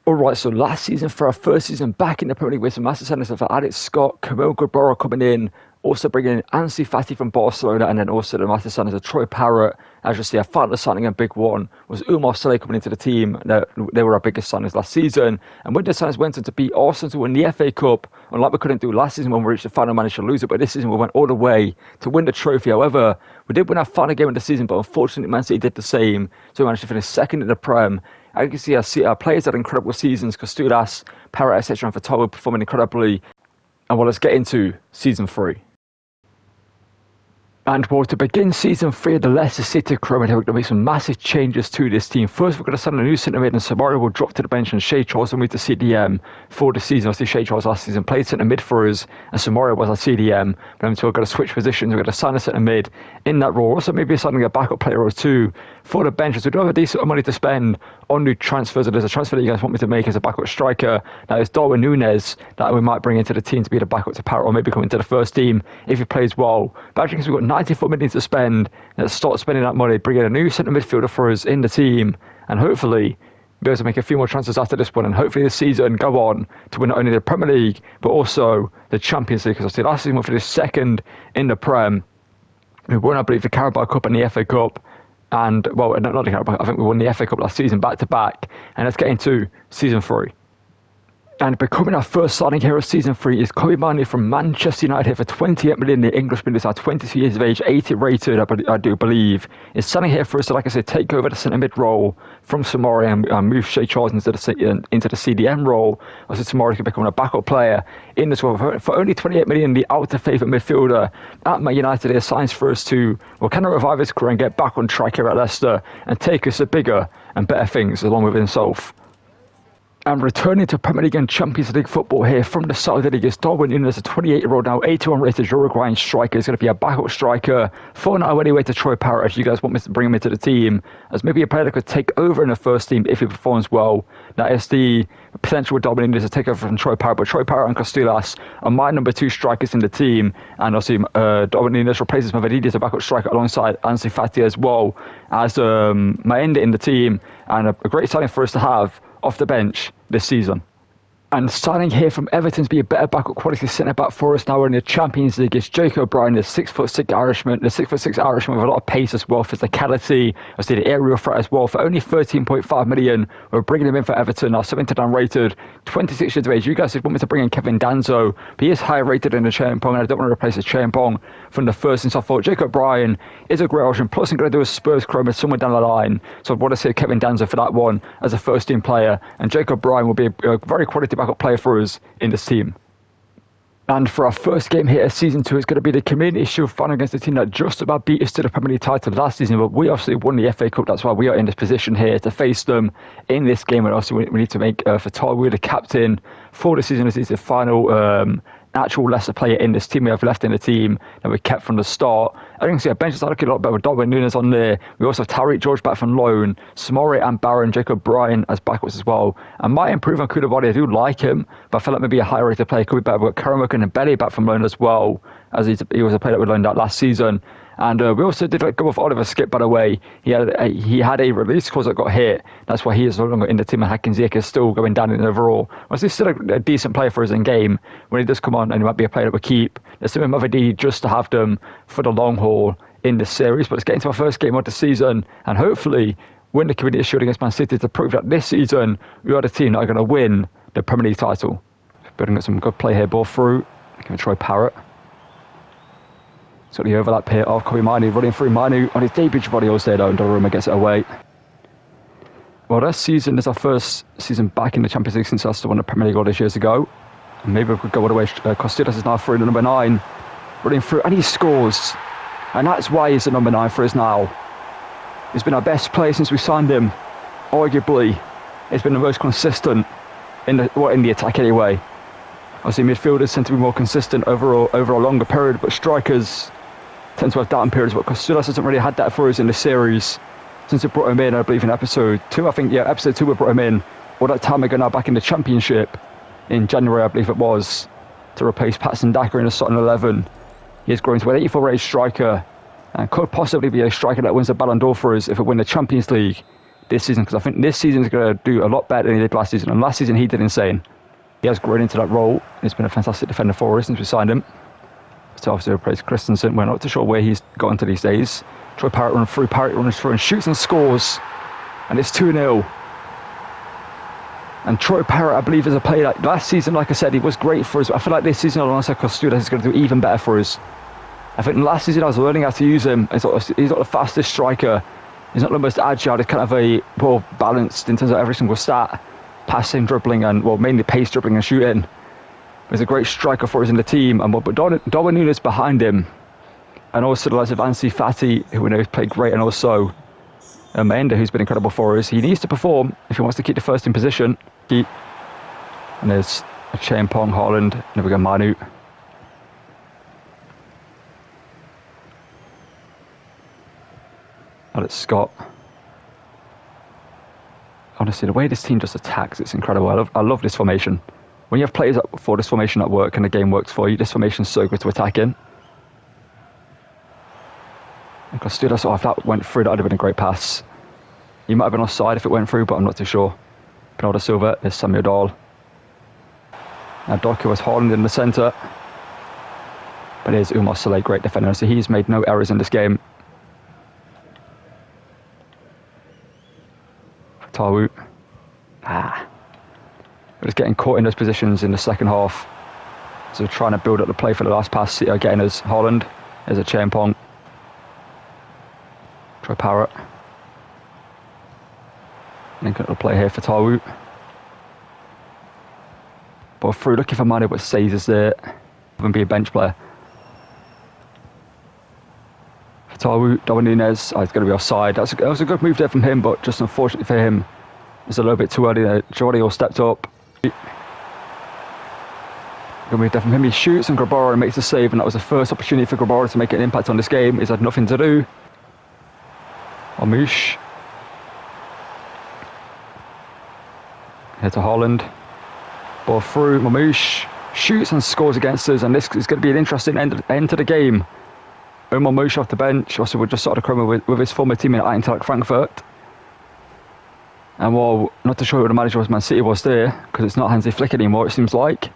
Alright, so last season, for our first season back in the Premier League with some massive signings for Alex Scott, Kamil Gabora coming in, also bringing in Ansu Fati from Barcelona, and then also the massive signings of Troy Parrott. As you see, a final signing and big one was Umar Saleh coming into the team. They were our biggest signings last season. And when the signings went on to beat Arsenal to win the FA Cup, unlike we couldn't do last season when we reached the final, managed to lose it, but this season we went all the way to win the trophy. However, we did win our final game of the season, but unfortunately Man City did the same, so we managed to finish second in the Prem. As you can see, our players had incredible seasons. Costulas, Parrott, etc. and Fatawa performing incredibly. And well, let's get into season 3. And well, to begin season 3 of the Leicester City crew, we're going to make some massive changes to this team. First, we're going to sign a new centre mid, and Samari will drop to the bench, and Shea Charles will move to CDM for the season. Obviously, Shea Charles last season played centre mid for us, and Samari was our CDM. But until we're going to switch positions, we're going to sign a centre mid in that role. Also, maybe signing a backup player or two for the bench. So we do have a decent amount of money to spend on new transfers. And there's a transfer that you guys want me to make as a backup striker. That is Darwin Núñez that we might bring into the team to be the backup to Parrott, or maybe come into the first team if he plays well. But actually, because we've got 94 million to spend, let's start spending that money, bring in a new centre midfielder for us in the team, and hopefully be able to make a few more transfers after this one, and hopefully this season go on to win not only the Premier League but also the Champions League. Because obviously last season we finished second in the Prem. We won, I believe, the Carabao Cup and the FA Cup, and well, not the Carabao, I think we won the FA Cup last season back to back. And let's get into season 3. And becoming our first signing here of season 3 is Kobe Mainoo from Manchester United here for 28 million. The Englishman is 22 years of age, 80 rated, I do believe. Is signing here for us to, like I said, take over the centre mid role from Samari and move Shea Charles into the CDM role. Also, Samari can become a backup player in this role. For only 28 million, the out-of-favour midfielder at Man United here signs for us to, well, kind of revive his career and get back on track here at Leicester and take us to bigger and better things along with himself. And returning to Premier League and Champions League football here from the Saudi League is Darwin Núñez, a 28-year-old now 81 rated Uruguayan striker. He's going to be a backup striker for now anyway to Troy Parrott, if you guys want me to bring him into the team as maybe a player that could take over in the first team if he performs well. That is the potential with Darwin Núñez to take over from Troy Parrott, but Troy Parrott and Costulas are my number 2 strikers in the team, and obviously Darwin Núñez replaces Mavridis as a backup striker alongside Ansu Fati as well as my end in the team, and a great signing for us to have off the bench this season. And signing here from Everton to be a better backup quality centre-back for us now we're in the Champions League is Jacob O'Brien, the 6'6" Irishman. The 6'6" Irishman with a lot of pace as well, physicality, obviously the aerial threat as well. For only 13.5 million, we're bringing him in for Everton. Now 79 rated, 26 years of age. You guys want me to bring in Kevin Danzo, but he is higher rated than the Champong, and I don't want to replace the Champong from the first. And so I thought Jacob O'Brien is a great option. Plus I'm going to do a Spurs chroma somewhere down the line, so I want to say Kevin Danzo for that one as a first team player, and Jacob O'Brien will be a very quality backup player for us in this team. And for our first game here, season 2, it's going to be the Community Shield final against the team that just about beat us to the Premier League title last season, but we obviously won the FA Cup. That's why we are in this position here to face them in this game. And also we need to make Fatawa the captain for the season, as he's the final actual Leicester player in this team we have left in the team that we kept from the start. I can see our bench is looking a lot better with Darwin Núñez on there. We also have Tariq George back from loan, Samori and Barron, Jacob Bryan as backups as well. And might improve on Koulibaly. I do like him, but I feel like maybe a higher rated player could be better. We've got Karamokan and Belly back from loan as well, as he was a player that we loaned out last season. And we also did let go of Oliver Skip, by the way. He had a release clause that got hit. That's why he is no longer in the team, and Hakim Ziyech is still going down in overall. Well, he's still a decent player for us in game. When he does come on, and he might be a player that we keep. There's some Mavridis just to have them for the long haul in the series. But let's get into our first game of the season, and hopefully win the Community Shield against Man City to prove that this season we are the team that are going to win the Premier League title. Building up some good play here, ball through. Give it Troy Parrott. So the overlap here of Kobe Mainoo, running through Mainoo on his debut volley there though, and Donnarumma gets it away. Well, this season is our first season back in the Champions League since Leicester won the Premier League all these years ago. And maybe we could go all the way. Costidas is now through to number 9, running through, and he scores. And that's why he's the number 9 for us now. He's been our best player since we signed him. Arguably, he's been the most consistent in the attack anyway. Obviously, midfielders tend to be more consistent over a longer period, but strikers tend to have down periods. But Costulas hasn't really had that for us in the series since we brought him in, I believe, in episode 2. I think, yeah, episode 2 we brought him in. All that time ago now, back in the Championship in January, I believe it was, to replace Patson Daka in the starting 11. He has grown to an 84 rated striker and could possibly be a striker that wins the Ballon d'Or for us if we win the Champions League this season, because I think this season is going to do a lot better than he did last season. And last season he did insane. He has grown into that role. He's been a fantastic defender for us since we signed him. So obviously praise Christensen. We're not too sure where he's got into these days. Troy Parrott runs through and shoots and scores. And it's 2-0. And Troy Parrott, I believe, is a player that last season, like I said, he was great for us. But I feel like this season, alongside Costudas, is going to do even better for us. I think last season I was learning how to use him. He's not the fastest striker. He's not the most agile. He's kind of a well balanced in terms of every single stat. Passing, dribbling, and well, mainly pace, dribbling and shooting. He's a great striker for us in the team. And but Darwin Núñez behind him. And also the likes of Ansi Fati, who we know has played great, and also Enda, who's been incredible for us. He needs to perform if he wants to keep the first team position. And there's a Champong, Haaland, and then we go Manu. Alex Scott. Honestly, the way this team just attacks, it's incredible. I love this formation. When you have players for this formation at work and the game works for you, this formation is so good to attack in. And Costudas, if that went through, that would have been a great pass. He might have been offside if it went through, but I'm not too sure. Bernardo Silva, there's Samuel Dahl. Now Doku has Haaland in the centre. But here's Umar Saleh, great defender. So he's made no errors in this game. Tawu. We're just getting caught in those positions in the second half. So we're trying to build up the play for the last pass. City are getting us Haaland. There's a Champong. Troy Parrott. And then got the play here for Tawu. Ball through, looking for Manu, but Says is there. Even be a bench player. For Tawu, Darwin Núñez. He's going to be offside. That was a good move there from him, but just unfortunately for him, it's a little bit too early there. Jordi all stepped up. Good move there from him. He shoots and Grabara makes the save, and that was the first opportunity for Grabara to make an impact on this game. He's had nothing to do. Ormush. Here to Haaland. Ball through. Ormush shoots and scores against us, and this is going to be an interesting end to the game. Omar Ormush off the bench. Also, we just started Chroma with his former teammate at Eintracht Frankfurt. And while not too sure who the manager was, Man City was there, because it's not Hansi Flick anymore, it seems like.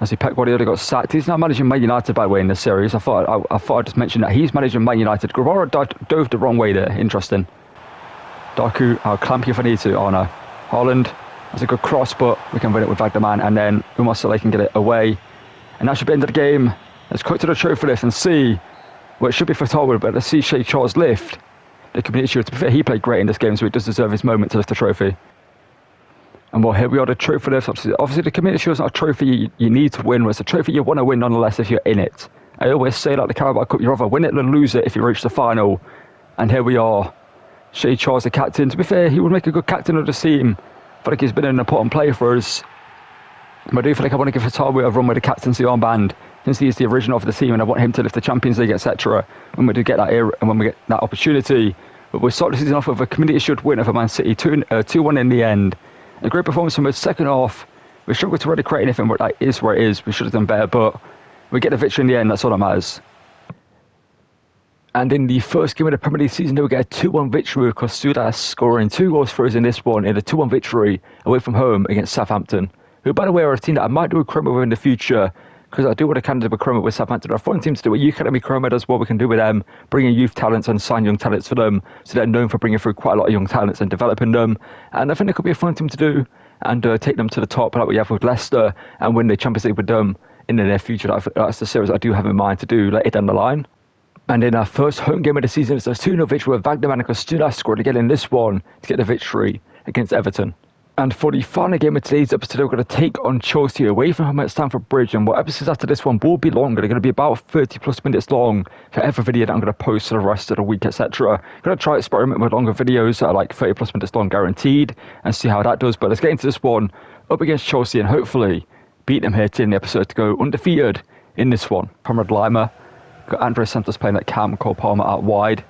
As Pep Guardiola got sacked. He's now managing Man United, by the way, in this series. I thought I'd just mention that he's managing Man United. Guevara dove the wrong way there. Interesting. Doku, I'll clamp you if I need to. Oh no. Haaland, that's a good cross, but we can win it with Vagdaman. And then Umar Saleh can get it away. And that should be the end of the game. Let's cut to the trophy list and see what it should be for Tolwood, but let's see Shay Charles lift the Community Shield. To be fair, he played great in this game, so he does deserve his moment to lift the trophy. And well, here we are, the trophy lift. Obviously the Community Shield is not a trophy you need to win, but it's a trophy you want to win nonetheless if you're in it. I always say, like the Carabao Cup, you rather win it than lose it if you reach the final. And here we are, Shay Charles, the captain. To be fair, he would make a good captain of the team. I feel like he's been an important player for us. But I do feel like I want to give Fatawi a run with the captaincy armband, since he is the original of the team, and I want him to lift the Champions League, etc. When we do get that era, and when we get that opportunity. But we start the season off with a Community Shield win over Man City, 2-1 in the end. A great performance from the second half. We struggled to really create anything, but that is where it is. We should have done better, but we get the victory in the end. That's all that matters. And in the first game of the Premier League season, we get a 2-1 victory with Costudas scoring 2 goals for us in this one, in a 2-1 victory away from home against Southampton, who, by the way, are a team that I might do a Chroma with in the future, because I do what I can do with Chroma with Southampton. They're a fun team to do what Academy Chroma does, what we can do with them, bringing youth talents and sign young talents for them, so they're known for bringing through quite a lot of young talents and developing them. And I think it could be a fun team to do and take them to the top, like we have with Leicester, and win the Champions League with them in the near future. That's the series I do have in mind to do later down the line. And in our first home game of the season, it's a 2-0 victory with Vagdaman and Costudas scored again in this one to get the victory against Everton. And for the final game of today's episode, we're going to take on Chelsea away from home at Stamford Bridge. And what episodes after this one will be longer. They're going to be about 30 plus minutes long for every video that I'm going to post for the rest of the week, etc. I'm going to try to experiment with longer videos that are like 30 plus minutes long guaranteed and see how that does. But let's get into this one up against Chelsea and hopefully beat them here to end the episode to go undefeated in this one. Conrad Lima, got Andres Santos playing at cam, Cole Palmer out wide.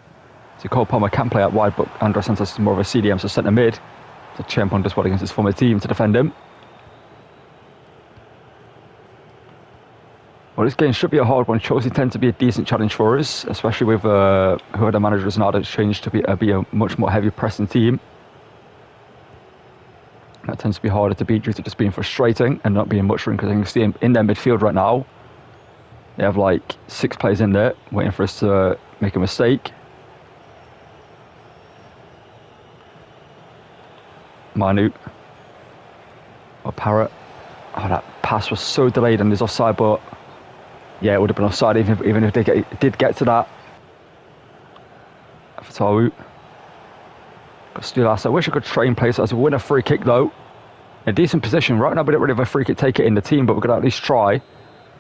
So Cole Palmer can play out wide, but Andres Santos is more of a CDM, so centre mid. So Champon does well against his former team to defend him. Well, this game should be a hard one. Chelsea tend to be a decent challenge for us, especially with who the manager is now. That's changed to be a much more heavy pressing team. That tends to be harder to beat due to just being frustrating and not being much room, because I can see in their midfield right now, they have like 6 players in there waiting for us to make a mistake. Manu. Or Parrott. Oh, that pass was so delayed and is offside, but yeah, it would have been offside even if they did get to that. Fatawu. I wish I could train place as a winner free kick though. In a decent position. Right now we don't really have a free kick taker in the team, but we're going to at least try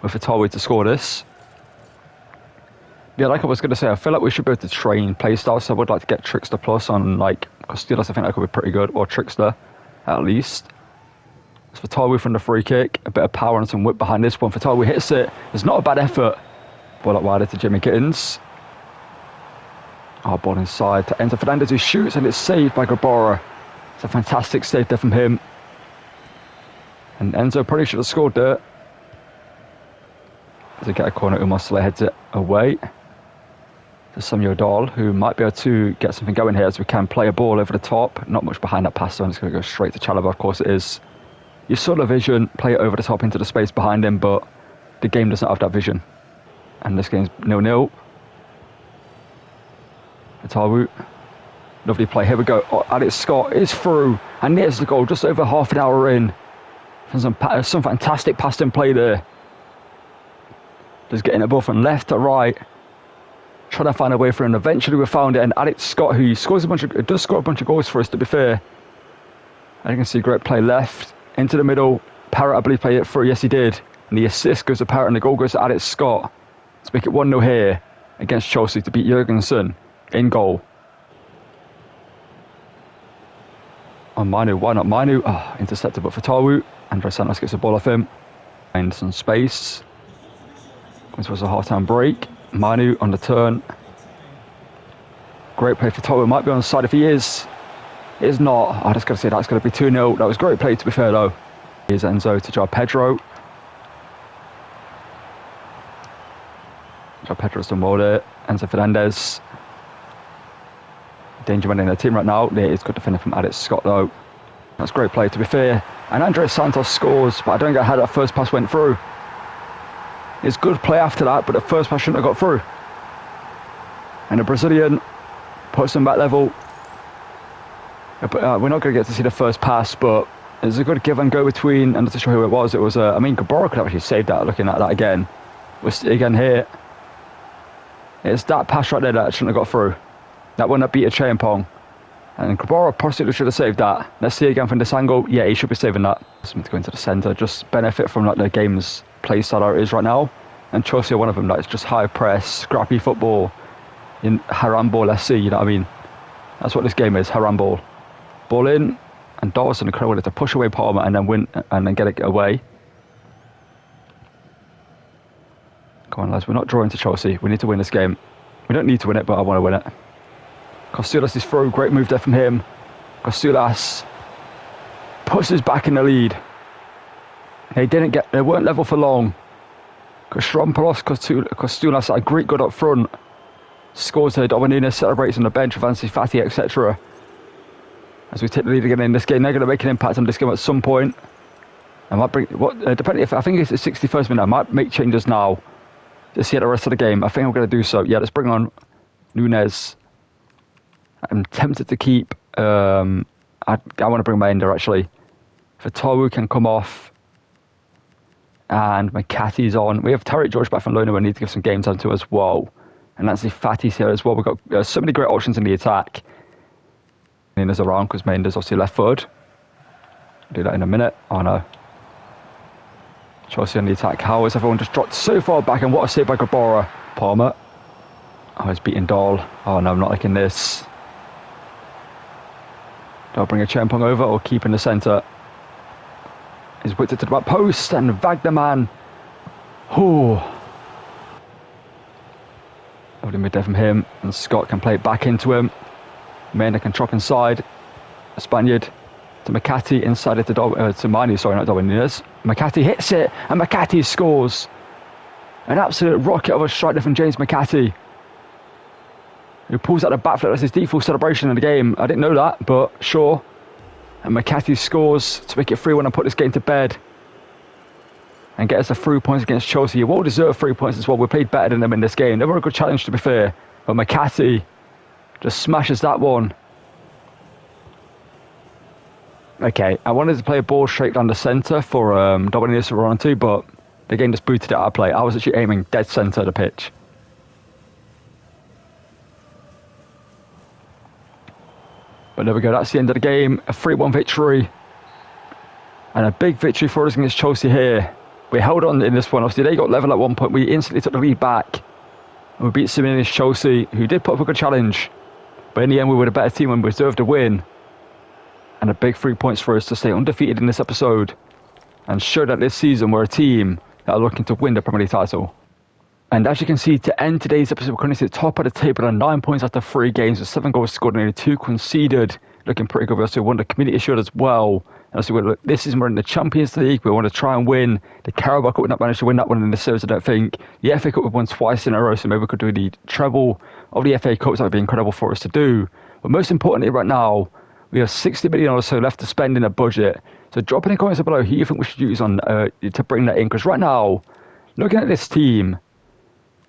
with Fatawu to score this. Yeah, like I was going to say, I feel like we should be able to train play style, so I would like to get Trickster Plus on like Costellas. I think that could be pretty good, or Trickster at least. It's Fatawu from the free kick, a bit of power and some whip behind this one. Fatawu hits it. It's not a bad effort. Ball up wider to Jimmy Gittins. Ball inside to Enzo Fernandez, who shoots, and it's saved by Gabora. It's a fantastic save there from him. And Enzo probably should have scored there. As they get a corner, Umar heads it away to Samuel Dahl, who might be able to get something going here as we can play a ball over the top. Not much behind that pass, so it's going to go straight to Chalobah. Of course it is. You saw the vision, play it over the top into the space behind him, but the game doesn't have that vision. And this game's 0-0. Fatawu. Lovely play. Here we go. Alex Scott is through. And there's the goal just over half an hour in. Some fantastic pass and play there. Just getting it both from left to right. Trying to find a way through, and eventually we found it. And Alex Scott, who does score a bunch of goals for us, to be fair. And you can see great play left into the middle. Parrott, I believe, played it through. Yes, he did. And the assist goes to Parrott, and the goal goes to Alex Scott. Let's make it 1-0 here against Chelsea to beat Jurgensen in goal. On Manu, why not Manu? Intercepted, but Fatawu. Andre Santos gets the ball off him. Find some space. This was a half-time break. Manu on the turn. Great play for Fatawu. Might be on the side. If he is, it is not. I just got to say that's going to be 2-0. That was great play, to be fair, though. Here's Enzo to Joao Pedro. Joao Pedro's done well there. Enzo Fernandez. Danger man in the team right now. Yeah, it's good defending from Alex Scott, though. That's great play, to be fair. And Andre Santos scores, but I don't get how that first pass went through. It's good play after that, but the first pass shouldn't have got through. And the Brazilian puts him back level. We're not going to get to see the first pass, but it's a good give and go between. I'm not sure who it was. It was, Gabora could actually save that. Looking at that again, again here. It's that pass right there that shouldn't have got through. That one that beat a Champong. And Gabora possibly should have saved that. Let's see again from this angle. Yeah, he should be saving that. Something to go into the centre. Just benefit from like the game's play style it is right now. And Chelsea are one of them. Like, it's just high press, scrappy football, in Haramball. Let's see. You know what I mean? That's what this game is. Haramball. Ball in, and Dawson incredible to push away Palmer and then win and then get it away. Come on, lads. We're not drawing to Chelsea. We need to win this game. We don't need to win it, but I want to win it. Costellas is through. Great move there from him. Costellas puts us back in the lead. They weren't level for long. Kostrompoulos, Costellas, a Greek good up front. Scores there. Dominina celebrates on the bench with Ansi Fati, etc. As we take the lead again in this game, they're going to make an impact on this game at some point. I might bring depending if I think it's the 61st minute. I might make changes now to see the rest of the game. I think I'm going to do so. Yeah, let's bring on Nunez. I'm tempted to keep. I want to bring Maender actually. Fatawu can come off, and McCarthy's on. We have Tarek George back from loan. We need to give some game time to as well. And that's if Fatty's here as well. We've got so many great options in the attack. Maender's around because Maender's obviously left foot. I'll do that in a minute. Oh no. Chelsea on the attack. How has everyone just dropped so far back? And what a save by Gabora. Palmer. Oh, he's beating Dahl. Oh no, I'm not liking this. Do I bring a Champong over or keep in the centre? He's whipped it to the back post and Wagnerman. Ooh. Lovely mid-there from him. And Scott can play it back into him. Maynard can chop inside. A Spaniard to McCarthy inside it to Manu. Sorry, not Darwin Nunez. McCarthy hits it and McCarthy scores. An absolute rocket of a strike there from James McCarthy, who pulls out the back flip. That's his default celebration in the game. I didn't know that, but sure. And McCarthy scores to make it 3-1 and put this game to bed. And get us the 3 points against Chelsea. You well deserved 3 points as well. We played better than them in this game. They were a good challenge, to be fair. But McCarthy just smashes that one. Okay, I wanted to play a ball straight down the centre for Dominic Sorantu, but the game just booted it out of play. I was actually aiming dead centre of the pitch. But there we go, that's the end of the game. A 3-1 victory. And a big victory for us against Chelsea here. We held on in this one. Obviously, they got level at one point. We instantly took the lead back. And we beat Simeone's Chelsea, who did put up a good challenge. But in the end, we were the better team and we deserved a win. And a big 3 points for us to stay undefeated in this episode. And show that this season we're a team that are looking to win the Premier League title. And as you can see, to end today's episode, we're currently at the top of the table on 9 points after 3 games with 7 goals scored and only 2 conceded. Looking pretty good. We also won the Community Shield as well. And so this season we're in the Champions League. We want to try and win the Carabao Cup. We've not managed to win that one in the series, I don't think. The FA Cup we've won twice in a row, so maybe we could do the treble of the FA Cups. That would be incredible for us to do. But most importantly right now, we have 60 million or so left to spend in a budget. So drop in the comments below who you think we should use on to bring that in. Because right now, looking at this team,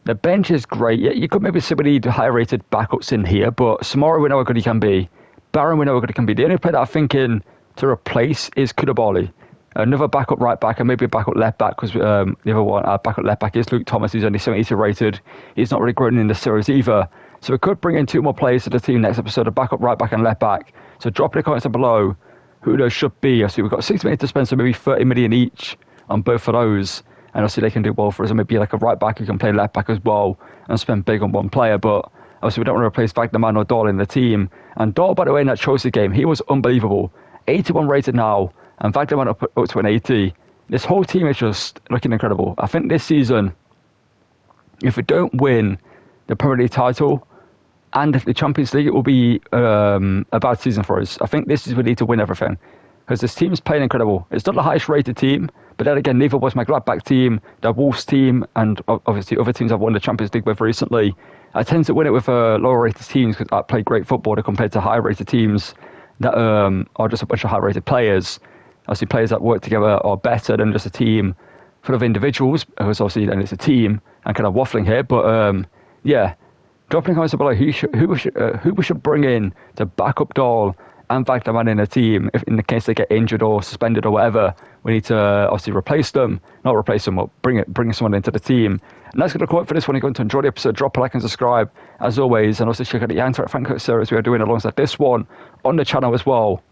the bench is great. Yeah, you could maybe see we need higher rated backups in here, but Samara, we know how good he can be. Barron, we know how good he can be. The only player that I'm thinking to replace is Koulibaly. Another backup right back and maybe a backup left back, because the other one, backup left back is Luke Thomas, who's only 72 rated. He's not really growing in the series either. So we could bring in 2 more players to the team next episode, a backup right back and left back. So drop in the comments down below who those should be. I see we've got 6 million to spend, so maybe 30 million each on both of those. And obviously they can do well for us. And maybe like a right back who can play left back as well and spend big on one player. But obviously we don't want to replace Wagnerman or Dahl in the team. And Dahl, by the way, in that Chelsea game, he was unbelievable. 81 rated now, and Wagnerman up to an 80. This whole team is just looking incredible. I think this season, if we don't win the Premier League title and the Champions League, it will be a bad season for us. I think this is we need to win everything, because this team is playing incredible. It's not the highest rated team, but then again, neither was my Gladbach team, the Wolves team, and obviously other teams I've won the Champions League with recently. I tend to win it with lower rated teams because I play great football compared to higher rated teams that are just a bunch of high rated players. Obviously players that work together are better than just a team full of individuals, because obviously then it's a team. I'm kind of waffling here, but yeah. Drop in the comments below who we should bring in to back up Dahl and Wagnerman in a team if in the case they get injured or suspended or whatever. We need to obviously replace them, not replace them, but bring someone into the team. And that's going to quote for this one. You're going to enjoy the episode. Drop a like and subscribe as always, and also check out the Anti Frankfurt series we are doing alongside this one on the channel as well.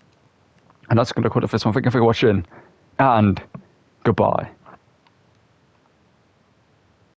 And that's going to quote for this one. Thank you for watching, and goodbye.